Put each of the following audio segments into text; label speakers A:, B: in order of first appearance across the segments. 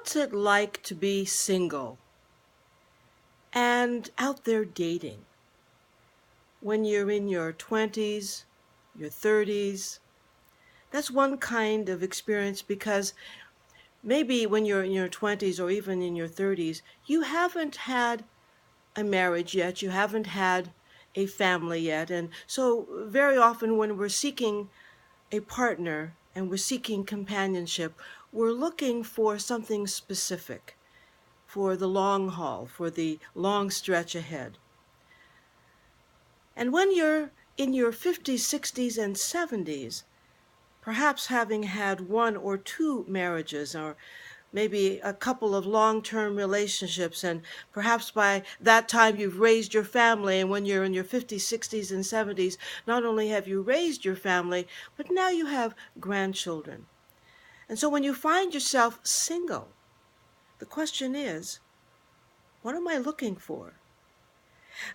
A: What's it like to be single and out there dating when you're in your 20s, your 30s? That's one kind of experience because maybe when you're in your 20s or even in your 30s, you haven't had a marriage yet, you haven't had a family yet. And so, very often, when we're seeking a partner and we're seeking companionship, we're looking for something specific, for the long haul, for the long stretch ahead. And when you're in your 50s, 60s, and 70s, perhaps having had one or two marriages, or maybe a couple of long-term relationships, and perhaps by that time you've raised your family, and when you're in your 50s, 60s, and 70s, not only have you raised your family, but now you have grandchildren. And so when you find yourself single, the question is, what am I looking for?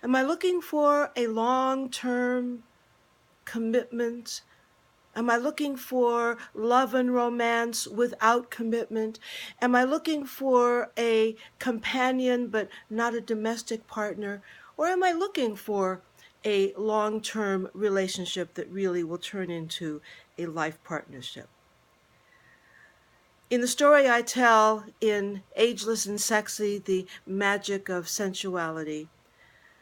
A: Am I looking for a long-term commitment? Am I looking for love and romance without commitment? Am I looking for a companion but not a domestic partner? Or am I looking for a long-term relationship that really will turn into a life partnership? In the story I tell in Ageless and Sexy, The Magic of Sensuality,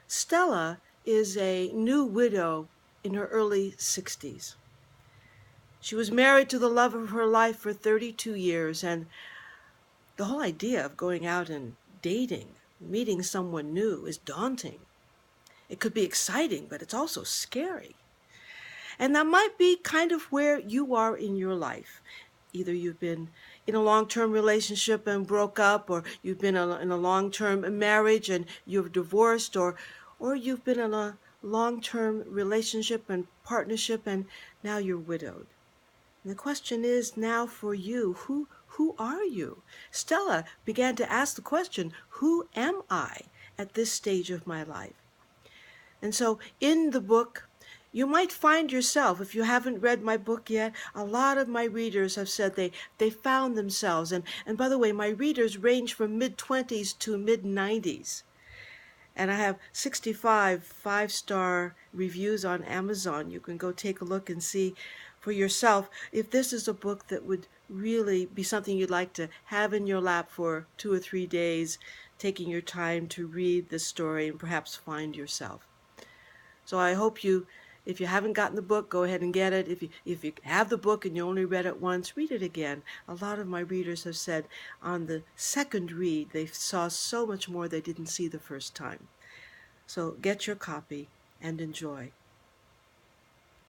A: Stella is a new widow in her early 60s. She was married to the love of her life for 32 years, and the whole idea of going out and dating, meeting someone new, is daunting. It could be exciting, but it's also scary. And that might be kind of where you are in your life. Either you've been in a long-term relationship and broke up, or you've been in a long-term marriage and you've divorced, or you've been in a long-term relationship and partnership and now you're widowed. And the question is now for you, who are you? Stella began to ask the question, who am I at this stage of my life? And so in the book, you might find yourself, if you haven't read my book yet, a lot of my readers have said they found themselves. And by the way, my readers range from mid-20s to mid-90s. And I have 65 five-star reviews on Amazon. You can go take a look and see for yourself if this is a book that would really be something you'd like to have in your lap for 2 or 3 days, taking your time to read this story and perhaps find yourself. So I hope you, if you haven't gotten the book, go ahead and get it. If you have the book and you only read it once, read it again. A lot of my readers have said on the second read they saw so much more they didn't see the first time. So get your copy and enjoy.